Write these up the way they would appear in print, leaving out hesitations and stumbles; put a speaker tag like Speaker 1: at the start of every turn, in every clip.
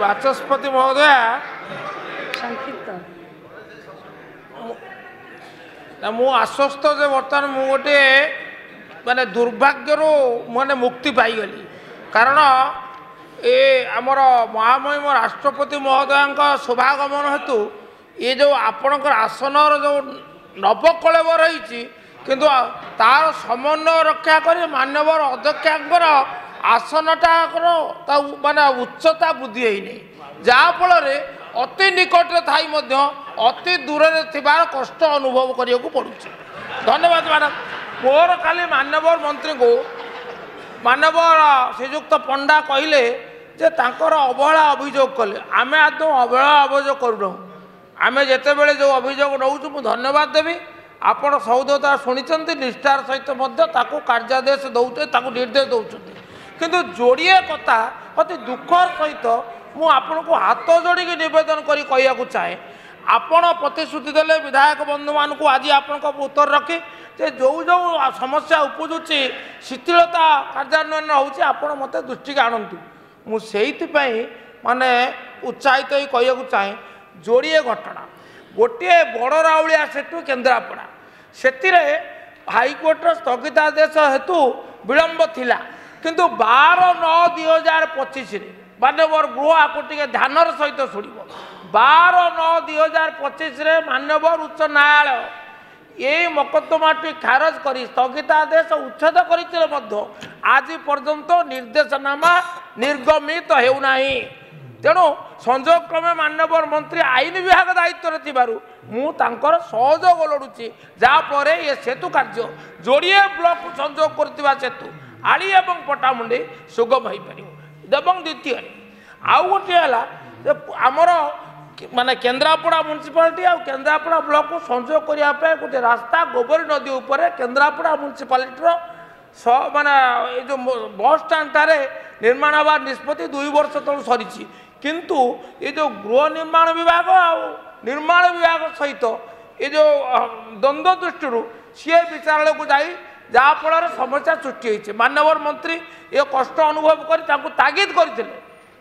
Speaker 1: ବାଚସ୍ପତି ମହୋଦୟ
Speaker 2: ସଂକ୍ଷିପ୍ତ
Speaker 1: ମୁଁ ଆଶ୍ୱସ୍ତ ଯେ ବର୍ତ୍ତମାନ ମୁଁ ଗୋटे ମାନେ ଦୁର୍ଭାଗ୍ୟରୁ ମାନେ ମୁକ୍ତି ପାଇଗଲି କାରଣ ଏ ଆମର ମହାମହିମ ରାଷ୍ଟ୍ରପତି ମହୋଦୟଙ୍କ ଶୁଭାଗମନ ହେତୁ ଏ ଯେଉଁ ଆପଣଙ୍କର ଆସନର ଯେଉଁ ନବକଳେବ ରହିଛି କିନ୍ତୁ ତାର ସମନ୍ୱୟ ରକ୍ଷା କରି ମାନ୍ୟବର ଅଧ୍ୟକ୍ଷଙ୍କର ଆସନଟାର ତା ମାନେ ଉଚ୍ଚତା ବୃଦ୍ଧି ହେଇନି ଯାହାଫଳରେ ଅତି ନିକଟରେ ଥାଇ ମଧ୍ୟ ଅତି ଦୂରରେ ଥିବାର କଷ୍ଟ ଅନୁଭବ କରିବାକୁ ପଡ଼ୁଛି। ଧନ୍ୟବାଦ ମ୍ୟାଡ଼ାମ୍। ମୋର କାଲି ମାନ୍ୟବର ମନ୍ତ୍ରୀଙ୍କୁ ମାନ୍ୟବର ଶ୍ରୀଯୁକ୍ତ ପଣ୍ଡା କହିଲେ ଯେ ତାଙ୍କର ଅବହେଳା ଅଭିଯୋଗ କଲେ ଆମେ ଆଦୌ ଅବହେଳା ଅଭିଯୋଗ କରୁନାହୁଁ। ଆମେ ଯେତେବେଳେ ଯେଉଁ ଅଭିଯୋଗ ନେଉଛୁ ମୁଁ ଧନ୍ୟବାଦ ଦେବି ଆପଣ ସୌଦତା ଶୁଣିଛନ୍ତି ନିଷ୍ଠାର ସହିତ ମଧ୍ୟ ତାକୁ କାର୍ଯ୍ୟାଦେଶ ଦେଉଛନ୍ତି ତାକୁ ନିର୍ଦ୍ଦେଶ ଦେଉଛନ୍ତି କିନ୍ତୁ ଯୋଡ଼ିଏ କଥା ଅତି ଦୁଃଖର ସହିତ ମୁଁ ଆପଣଙ୍କୁ ହାତ ଯୋଡ଼ିକି ନିବେଦନ କରି କହିବାକୁ ଚାହେଁ ଆପଣ ପ୍ରତିଶ୍ରୁତି ଦେଲେ ବିଧାୟକ ବନ୍ଧୁମାନଙ୍କୁ ଆଜି ଆପଣଙ୍କ ଉତ୍ତର ରଖି ଯେ ଯେଉଁ ଯେଉଁ ସମସ୍ୟା ଉପୁଜୁଛି ଶିଥିଳତା କାର୍ଯ୍ୟାନ୍ୱୟନ ହେଉଛି ଆପଣ ମୋତେ ଦୃଷ୍ଟିକି ଆଣନ୍ତୁ ମୁଁ ସେଇଥିପାଇଁ ମାନେ ଉତ୍ସାହିତ ହୋଇ କହିବାକୁ ଚାହେଁ ଯୋଡ଼ିଏ ଘଟଣା ଗୋଟିଏ ବଡ଼ ରାଉଳିଆ ସେଠୁ କେନ୍ଦ୍ରାପଡ଼ା ସେଥିରେ ହାଇକୋର୍ଟର ସ୍ଥଗିତାଦେଶ ହେତୁ ବିଳମ୍ବ ଥିଲା କିନ୍ତୁ 12/9/2025 ମାନ୍ୟବର ଗୃହ ଆକୁ ଟିକେ ଧ୍ୟାନର ସହିତ ଶୁଣିବ 12/9/2025 ମାନ୍ୟବର ଉଚ୍ଚ ନ୍ୟାୟାଳୟ এই মকদ্দমাটি খারজ করে স্থগিতাদেশ উচ্ছেদ করেছিল মধ্য আজ পর্যন্ত নির্দেশনামা নির্গমিত হেউনা তেণু সংযোগ ক্রমে মান্যবর মন্ত্রী আইন বিভাগ দায়িত্বরে থাকার মু তাঁর সহযোগ লোড়ুছি যাফলে এ সেতু কার্য যোড়িয়ে ব্লক সংযোগ করুবা সেতু আଳି এবং পটামুন্ডি সুগম হয়ে পার এবং দ্বিতীয় আউ গোটি হল যে আমার মানে কেন্দ্রাপড়া म्युनिसिपालिटी आ केन्द्रापड़ा ब्लॉक को संयोग करने गोटे रास्ता गोबरी नदी उपरे केन्द्रापड़ा म्युनिसिपालिटी माने जो बस स्टाण्ड निर्माण हवा निष्पत्ति 2 वर्ष तलू सरी किंतु ये जो गृह निर्माण विभाग आ निर्माण विभाग सहित ये जो द्वंद्व दृष्टि सी विचारालय को जाई जहाँफल समस्या सृष्टि होती मानवर मंत्री ये कष्ट अनुभव कर तागिद करते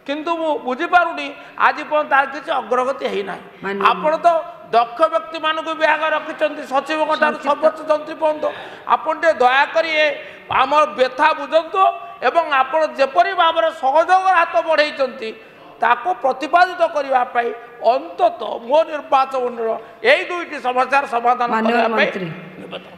Speaker 1: किंतु मु बुझीपारुनी आज तार किसी अग्रगति है ना आपण तो दक्ष व्यक्ति मानक विभाग रखिंट सचिव सर्वोच्च तंत्री पर्यंत आपन दयाकोर आम व्यथा बुझंतु एवं आपण जेपरी भाव सहयोग हाथ बढ़ई ताको प्रतिपादित करने अंततः मो निर्वाचन यही दुईटी समस्या समाधान करने निवेदन